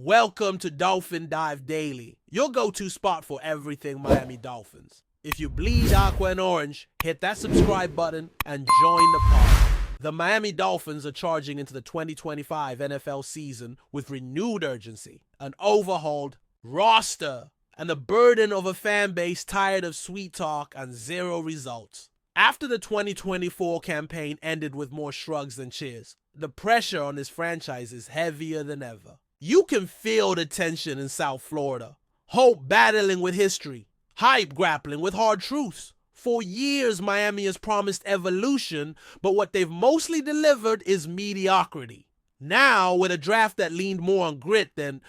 Welcome to Dolphin Dive Daily, your go-to spot for everything Miami Dolphins. If you bleed aqua and orange, hit that subscribe button and join the party. The Miami Dolphins are charging into the 2025 NFL season with renewed urgency, an overhauled roster, and the burden of a fan base tired of sweet talk and zero results. After the 2024 campaign ended with more shrugs than cheers, the pressure on this franchise is heavier than ever. You can feel the tension in South Florida. Hope battling with history. Hype grappling with hard truths. For years, Miami has promised evolution, but what they've mostly delivered is mediocrity. Now, with a draft that leaned more on grit than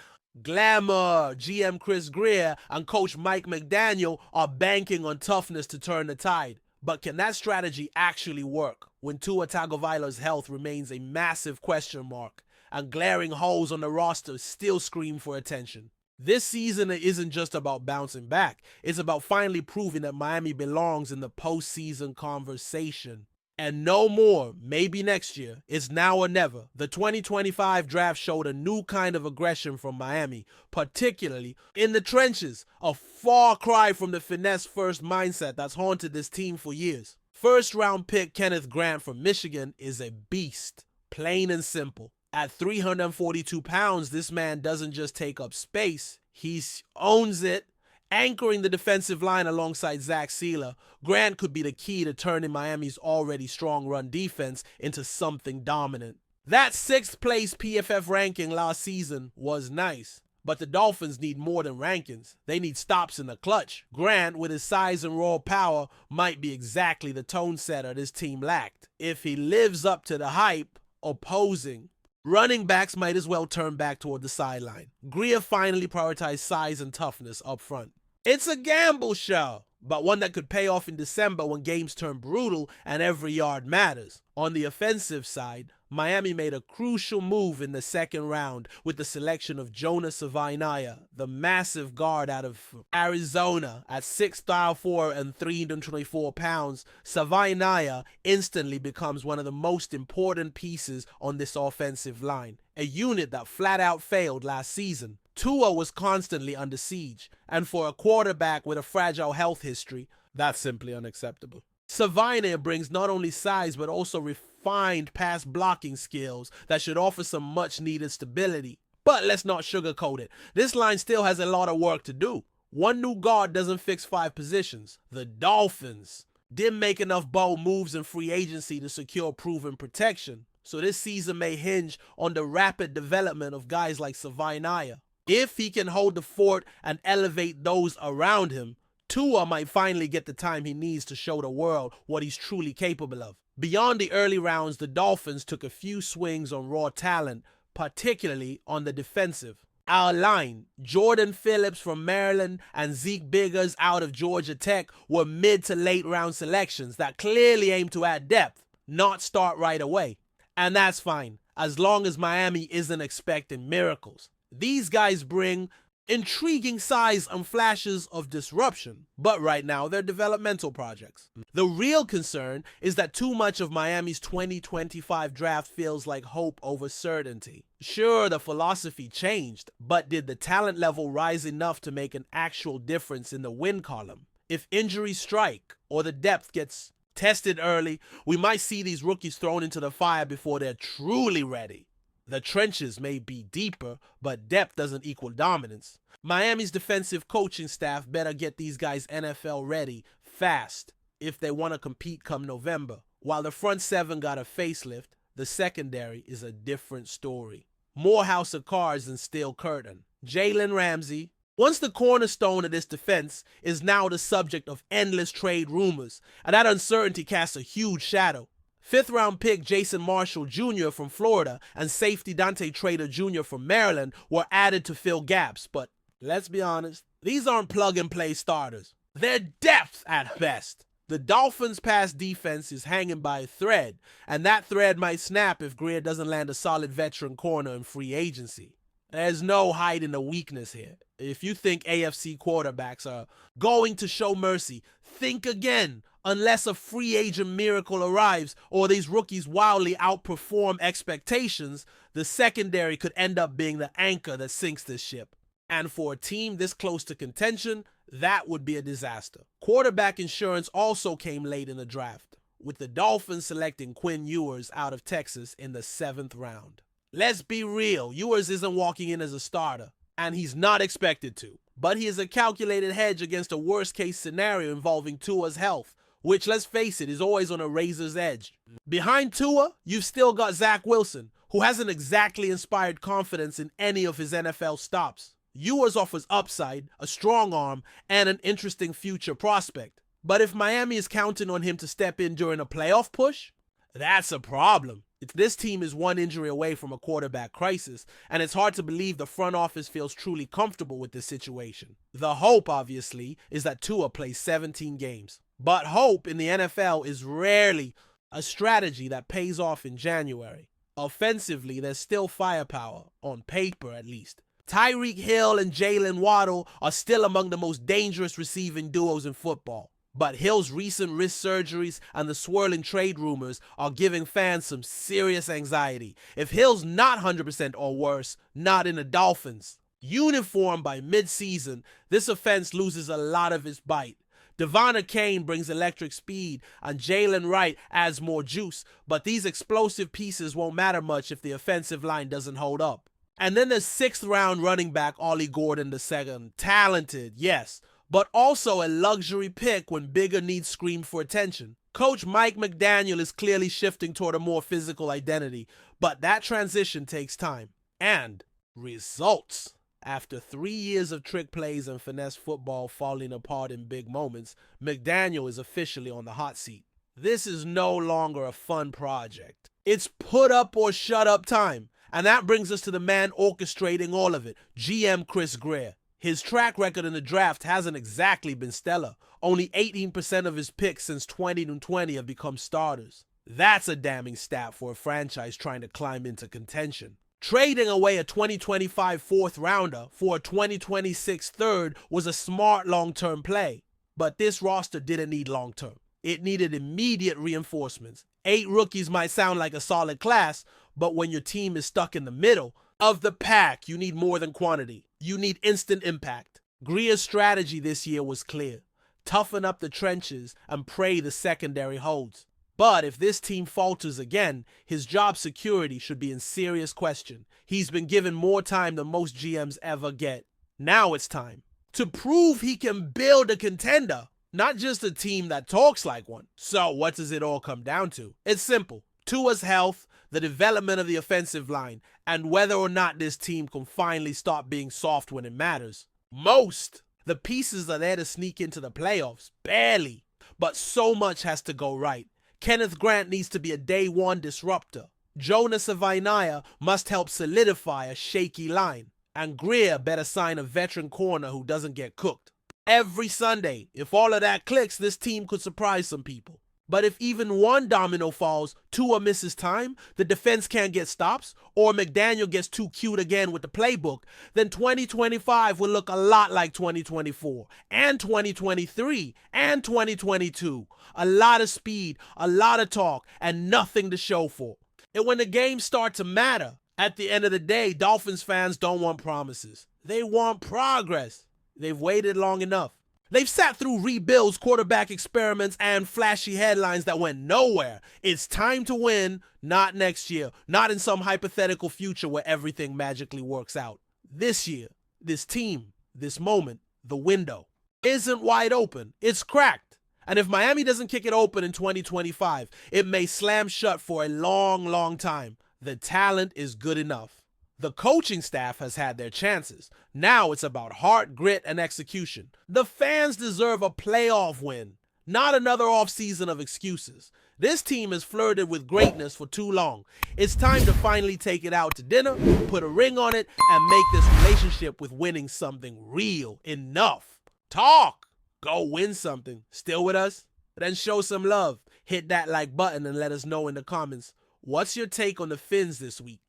glamour, GM Chris Grier and coach Mike McDaniel are banking on toughness to turn the tide. But can that strategy actually work when Tua Tagovailoa's health remains a massive question mark and glaring holes on the roster still scream for attention? This season isn't just about bouncing back. It's about finally proving that Miami belongs in the postseason conversation. And no more, maybe next year. It's now or never. The 2025 draft showed a new kind of aggression from Miami, particularly in the trenches, a far cry from the finesse-first mindset that's haunted this team for years. First-round pick Kenneth Grant from Michigan is a beast, plain and simple. At 342 pounds, this man doesn't just take up space, he owns it. Anchoring the defensive line alongside Zach Sealer, Grant could be the key to turning Miami's already strong run defense into something dominant. That 6th place PFF ranking last season was nice, but the Dolphins need more than rankings. They need stops in the clutch. Grant, with his size and raw power, might be exactly the tone setter this team lacked. If he lives up to the hype, opposing running backs might as well turn back toward the sideline. Grier finally prioritized size and toughness up front. It's a gamble show, but one that could pay off in December when games turn brutal and every yard matters. On the offensive side, Miami made a crucial move in the second round with the selection of Jonah Savaiinaia, the massive guard out of Arizona. At 6'4" and 324 pounds, Savaiinaia instantly becomes one of the most important pieces on this offensive line, a unit that flat out failed last season. Tua was constantly under siege, and for a quarterback with a fragile health history, that's simply unacceptable. Savaiinaia brings not only size but also refined pass blocking skills that should offer some much needed stability. But let's not sugarcoat it. This line still has a lot of work to do. One new guard doesn't fix 5 positions. The Dolphins didn't make enough bold moves in free agency to secure proven protection, so this season may hinge on the rapid development of guys like Savaiinaia. If he can hold the fort and elevate those around him, Tua might finally get the time he needs to show the world what he's truly capable of. Beyond the early rounds, the Dolphins took a few swings on raw talent, particularly on the defensive. Our line, Jordan Phillips from Maryland and Zeke Biggers out of Georgia Tech, were mid to late round selections that clearly aim to add depth, not start right away. And that's fine, as long as Miami isn't expecting miracles. These guys bring intriguing size and flashes of disruption, but right now they're developmental projects. The real concern is that too much of Miami's 2025 draft feels like hope over certainty. Sure, the philosophy changed, but did the talent level rise enough to make an actual difference in the win column? If injuries strike or the depth gets tested early, we might see these rookies thrown into the fire before they're truly ready. The trenches may be deeper, but depth doesn't equal dominance. Miami's defensive coaching staff better get these guys NFL ready fast if they want to compete come November. While the front 7 got a facelift, the secondary is a different story. More house of cards than steel curtain. Jalen Ramsey, once the cornerstone of this defense, is now the subject of endless trade rumors, and that uncertainty casts a huge shadow. 5th-round pick Jason Marshall Jr. from Florida and safety Dante Trader Jr. from Maryland were added to fill gaps, but let's be honest, these aren't plug-and-play starters. They're depth at best. The Dolphins' pass defense is hanging by a thread, and that thread might snap if Grier doesn't land a solid veteran corner in free agency. There's no hiding the weakness here. If you think AFC quarterbacks are going to show mercy, think again. Unless a free agent miracle arrives or these rookies wildly outperform expectations, the secondary could end up being the anchor that sinks this ship. And for a team this close to contention, that would be a disaster. Quarterback insurance also came late in the draft, with the Dolphins selecting Quinn Ewers out of Texas in the 7th round. Let's be real, Ewers isn't walking in as a starter, and he's not expected to. But he is a calculated hedge against a worst-case scenario involving Tua's health, which, let's face it, is always on a razor's edge. Behind Tua, you've still got Zach Wilson, who hasn't exactly inspired confidence in any of his NFL stops. Ewers offers upside, a strong arm, and an interesting future prospect. But if Miami is counting on him to step in during a playoff push, that's a problem. This team is one injury away from a quarterback crisis, and it's hard to believe the front office feels truly comfortable with this situation. The hope, obviously, is that Tua plays 17 games. But hope in the NFL is rarely a strategy that pays off in January. Offensively, there's still firepower, on paper at least. Tyreek Hill and Jalen Waddle are still among the most dangerous receiving duos in football. But Hill's recent wrist surgeries and the swirling trade rumors are giving fans some serious anxiety. If Hill's not 100% or worse, not in the Dolphins. Uniformed by mid-season, this offense loses a lot of its bite. Devon Kane brings electric speed, and Jalen Wright adds more juice, but these explosive pieces won't matter much if the offensive line doesn't hold up. And then there's 6th-round running back Ollie Gordon II. Talented, yes, but also a luxury pick when bigger needs scream for attention. Coach Mike McDaniel is clearly shifting toward a more physical identity, but that transition takes time. And results. After 3 years of trick plays and finesse football falling apart in big moments, McDaniel is officially on the hot seat. This is no longer a fun project. It's put up or shut up time. And that brings us to the man orchestrating all of it, GM Chris Grier. His track record in the draft hasn't exactly been stellar. Only 18% of his picks since 2020 have become starters. That's a damning stat for a franchise trying to climb into contention. Trading away a 2025 4th rounder for a 2026 3rd was a smart long-term play. But this roster didn't need long-term. It needed immediate reinforcements. 8 rookies might sound like a solid class, but when your team is stuck in the middle of the pack, you need more than quantity. You need instant impact. Grier's strategy this year was clear. Toughen up the trenches and pray the secondary holds. But if this team falters again, his job security should be in serious question. He's been given more time than most GMs ever get. Now it's time to prove he can build a contender, not just a team that talks like one. So what does it all come down to? It's simple. Tua's health, the development of the offensive line, and whether or not this team can finally stop being soft when it matters. The pieces are there to sneak into the playoffs, barely. But so much has to go right. Kenneth Grant needs to be a day one disruptor. Jonas Avainaya must help solidify a shaky line. And Grier better sign a veteran corner who doesn't get cooked. Every Sunday, if all of that clicks, this team could surprise some people. But if even one domino falls, Tua misses time, the defense can't get stops, or McDaniel gets too cute again with the playbook, then 2025 will look a lot like 2024, and 2023, and 2022. A lot of speed, a lot of talk, and nothing to show for. And when the games start to matter, at the end of the day, Dolphins fans don't want promises. They want progress. They've waited long enough. They've sat through rebuilds, quarterback experiments, and flashy headlines that went nowhere. It's time to win, not next year, not in some hypothetical future where everything magically works out. This year, this team, this moment, the window isn't wide open. It's cracked. And if Miami doesn't kick it open in 2025, it may slam shut for a long, long time. The talent is good enough. The coaching staff has had their chances. Now it's about heart, grit, and execution. The fans deserve a playoff win, not another offseason of excuses. This team has flirted with greatness for too long. It's time to finally take it out to dinner, put a ring on it, and make this relationship with winning something real enough. Talk! Go win something. Still with us? Then show some love. Hit that like button and let us know in the comments. What's your take on the Fins this week?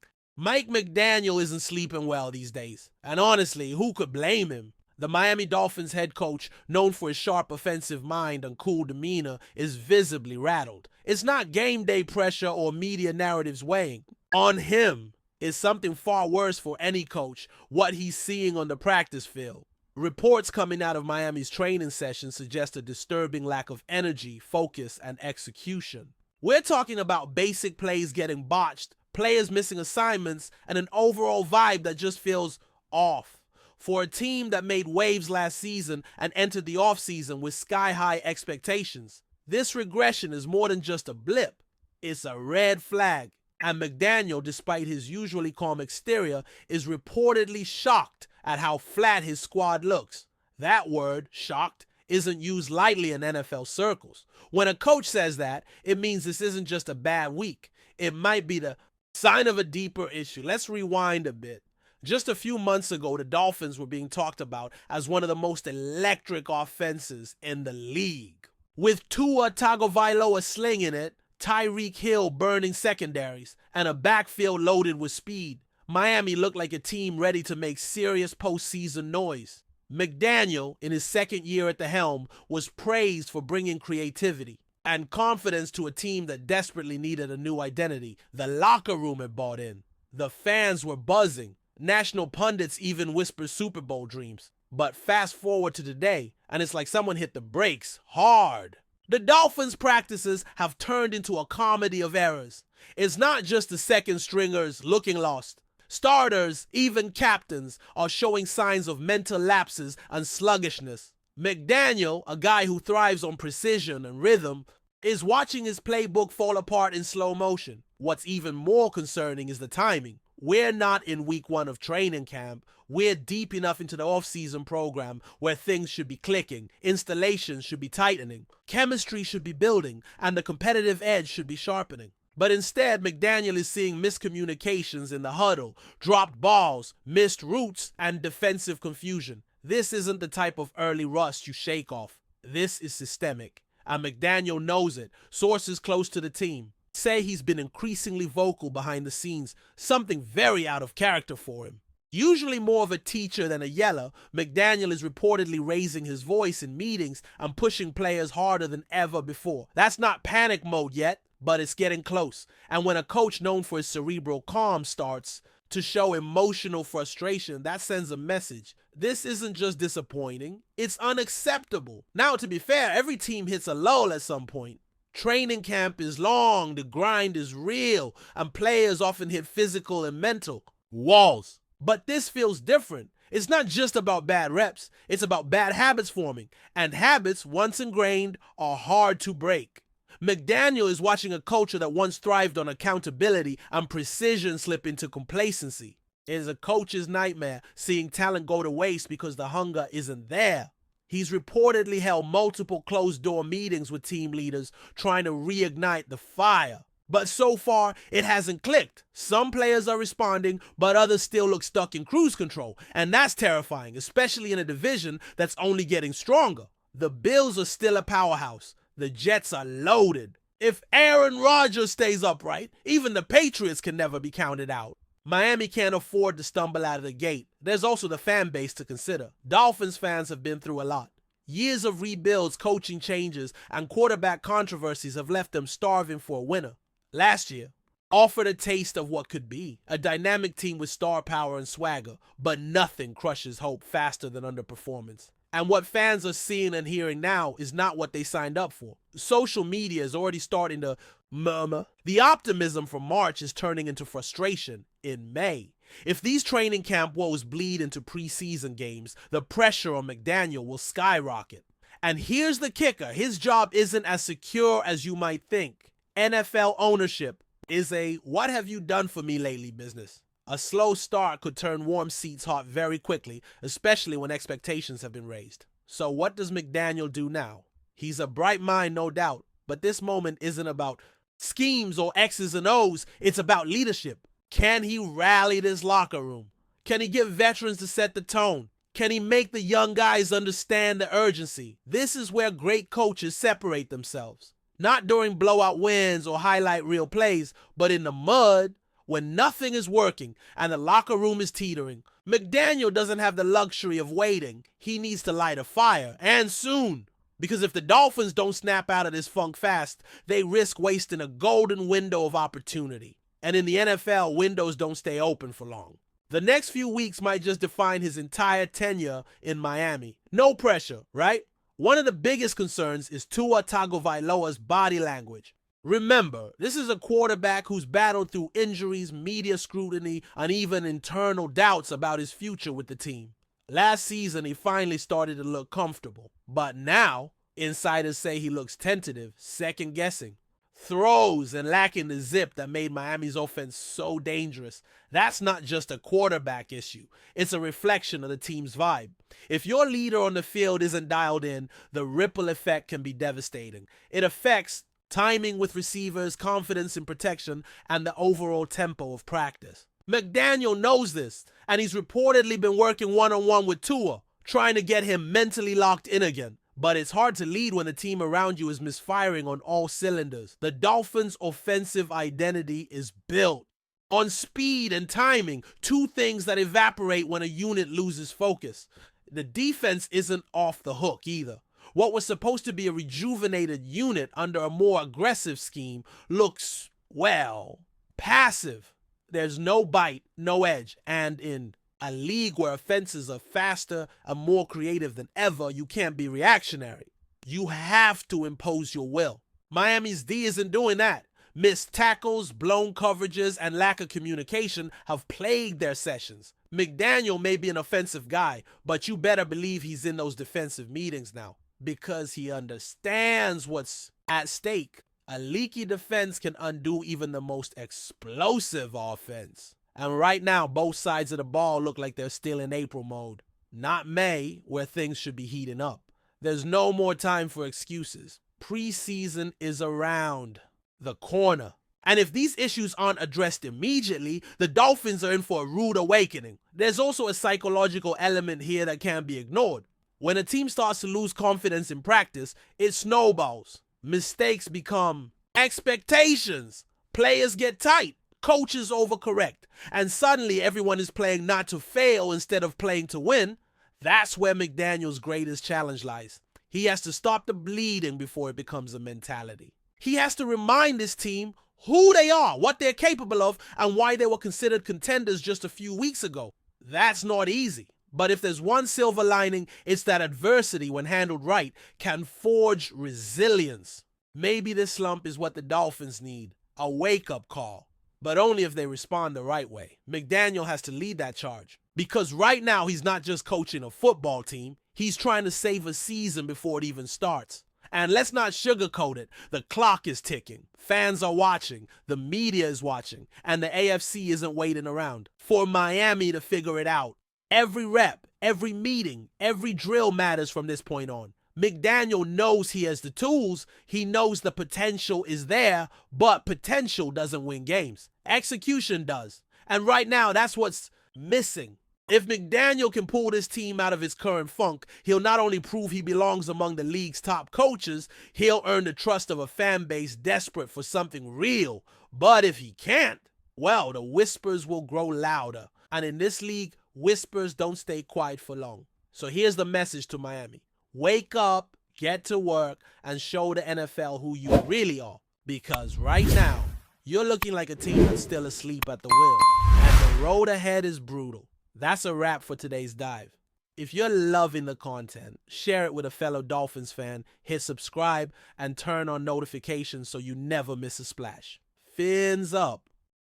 Mike McDaniel isn't sleeping well these days. And honestly, who could blame him? The Miami Dolphins head coach, known for his sharp offensive mind and cool demeanor, is visibly rattled. It's not game day pressure or media narratives weighing on him. It's something far worse for any coach, what he's seeing on the practice field. Reports coming out of Miami's training session suggest a disturbing lack of energy, focus, and execution. We're talking about basic plays getting botched, players missing assignments, and an overall vibe that just feels off. For a team that made waves last season and entered the offseason with sky-high expectations, this regression is more than just a blip. It's a red flag. And McDaniel, despite his usually calm exterior, is reportedly shocked at how flat his squad looks. That word, shocked, isn't used lightly in NFL circles. When a coach says that, it means this isn't just a bad week. It might be the sign of a deeper issue. Let's rewind a bit. Just a few months ago, the Dolphins were being talked about as one of the most electric offenses in the league. With Tua Tagovailoa slinging it, Tyreek Hill burning secondaries, and a backfield loaded with speed, Miami looked like a team ready to make serious postseason noise. McDaniel, in his second year at the helm, was praised for bringing creativity and confidence to a team that desperately needed a new identity. The locker room had bought in. The fans were buzzing. National pundits even whisper Super Bowl dreams. But fast forward to today, and it's like someone hit the brakes hard. The Dolphins' practices have turned into a comedy of errors. It's not just the second stringers looking lost. Starters, even captains, are showing signs of mental lapses and sluggishness. McDaniel, a guy who thrives on precision and rhythm, is watching his playbook fall apart in slow motion. What's even more concerning is the timing. We're not in week 1 of training camp. We're deep enough into the off-season program where things should be clicking, installations should be tightening, chemistry should be building, and the competitive edge should be sharpening. But instead, McDaniel is seeing miscommunications in the huddle, dropped balls, missed routes, and defensive confusion. This isn't the type of early rust you shake off. This is systemic, and McDaniel knows it. Sources close to the team say he's been increasingly vocal behind the scenes, something very out of character for him. Usually more of a teacher than a yeller, McDaniel is reportedly raising his voice in meetings and pushing players harder than ever before. That's not panic mode yet, but it's getting close. And when a coach known for his cerebral calm starts to show emotional frustration, that sends a message. This isn't just disappointing, it's unacceptable. Now, to be fair, every team hits a lull at some point. Training camp is long, the grind is real, and players often hit physical and mental walls. But this feels different. It's not just about bad reps, it's about bad habits forming. And habits, once ingrained, are hard to break. McDaniel is watching a culture that once thrived on accountability and precision slip into complacency. It is a coach's nightmare seeing talent go to waste because the hunger isn't there. He's reportedly held multiple closed-door meetings with team leaders trying to reignite the fire. But so far, it hasn't clicked. Some players are responding, but others still look stuck in cruise control. And that's terrifying, especially in a division that's only getting stronger. The Bills are still a powerhouse. The Jets are loaded. If Aaron Rodgers stays upright, even the Patriots can never be counted out. Miami can't afford to stumble out of the gate. There's also the fan base to consider. Dolphins fans have been through a lot. Years of rebuilds, coaching changes, and quarterback controversies have left them starving for a winner. Last year offered a taste of what could be, a dynamic team with star power and swagger, but nothing crushes hope faster than underperformance. And what fans are seeing and hearing now is not what they signed up for. Social media is already starting to murmur. The optimism from March is turning into frustration in May. If these training camp woes bleed into preseason games, the pressure on McDaniel will skyrocket. And here's the kicker. His job isn't as secure as you might think. NFL ownership is a "what have you done for me lately" business. A slow start could turn warm seats hot very quickly, especially when expectations have been raised. So what does McDaniel do now? He's a bright mind, no doubt, but this moment isn't about schemes or X's and O's. It's about leadership. Can he rally this locker room? Can he get veterans to set the tone? Can he make the young guys understand the urgency? This is where great coaches separate themselves. Not during blowout wins or highlight reel plays, but in the mud. When nothing is working and the locker room is teetering, McDaniel doesn't have the luxury of waiting. He needs to light a fire, and soon. Because if the Dolphins don't snap out of this funk fast, they risk wasting a golden window of opportunity. And in the NFL, windows don't stay open for long. The next few weeks might just define his entire tenure in Miami. No pressure, right? One of the biggest concerns is Tua Tagovailoa's body language. Remember, this is a quarterback who's battled through injuries, media scrutiny, and even internal doubts about his future with the team. Last season, he finally started to look comfortable. But now, insiders say he looks tentative, second-guessing. Throws and lacking the zip that made Miami's offense so dangerous. That's not just a quarterback issue. It's a reflection of the team's vibe. If your leader on the field isn't dialed in, the ripple effect can be devastating. It affects timing with receivers, confidence in protection, and the overall tempo of practice. McDaniel knows this, and he's reportedly been working one-on-one with Tua, trying to get him mentally locked in again. But it's hard to lead when the team around you is misfiring on all cylinders. The Dolphins' offensive identity is built on speed and timing, two things that evaporate when a unit loses focus. The defense isn't off the hook either. What was supposed to be a rejuvenated unit under a more aggressive scheme looks, well, passive. There's no bite, no edge, and in a league where offenses are faster and more creative than ever, you can't be reactionary. You have to impose your will. Miami's D isn't doing that. Missed tackles, blown coverages, and lack of communication have plagued their sessions. McDaniel may be an offensive guy, but you better believe he's in those defensive meetings now because he understands what's at stake. A leaky defense can undo even the most explosive offense. And right now, both sides of the ball look like they're still in April mode, not May, where things should be heating up. There's no more time for excuses. Preseason is around the corner. And if these issues aren't addressed immediately, the Dolphins are in for a rude awakening. There's also a psychological element here that can't be ignored. When a team starts to lose confidence in practice, it snowballs. Mistakes become expectations. Players get tight. Coaches overcorrect, and suddenly everyone is playing not to fail instead of playing to win. That's where McDaniel's greatest challenge lies. He has to stop the bleeding before it becomes a mentality. He has to remind his team who they are, what they're capable of, and why they were considered contenders just a few weeks ago. That's not easy. But if there's one silver lining, it's that adversity, when handled right, can forge resilience. Maybe this slump is what the Dolphins need, a wake-up call. But only if they respond the right way. McDaniel has to lead that charge. Because right now, he's not just coaching a football team. He's trying to save a season before it even starts. And let's not sugarcoat it. The clock is ticking. Fans are watching. The media is watching. And the AFC isn't waiting around for Miami to figure it out. Every rep, every meeting, every drill matters from this point on. McDaniel knows he has the tools. He knows the potential is there, but potential doesn't win games. Execution does. And right now, that's what's missing. If McDaniel can pull this team out of its current funk, he'll not only prove he belongs among the league's top coaches, he'll earn the trust of a fan base desperate for something real. But if he can't, well, the whispers will grow louder. And in this league, whispers don't stay quiet for long. So here's the message to Miami. Wake up, get to work, and show the NFL who you really are. Because right now, you're looking like a team that's still asleep at the wheel. And the road ahead is brutal. That's a wrap for today's dive. If you're loving the content, share it with a fellow Dolphins fan, hit subscribe, and turn on notifications so you never miss a splash. Fins up.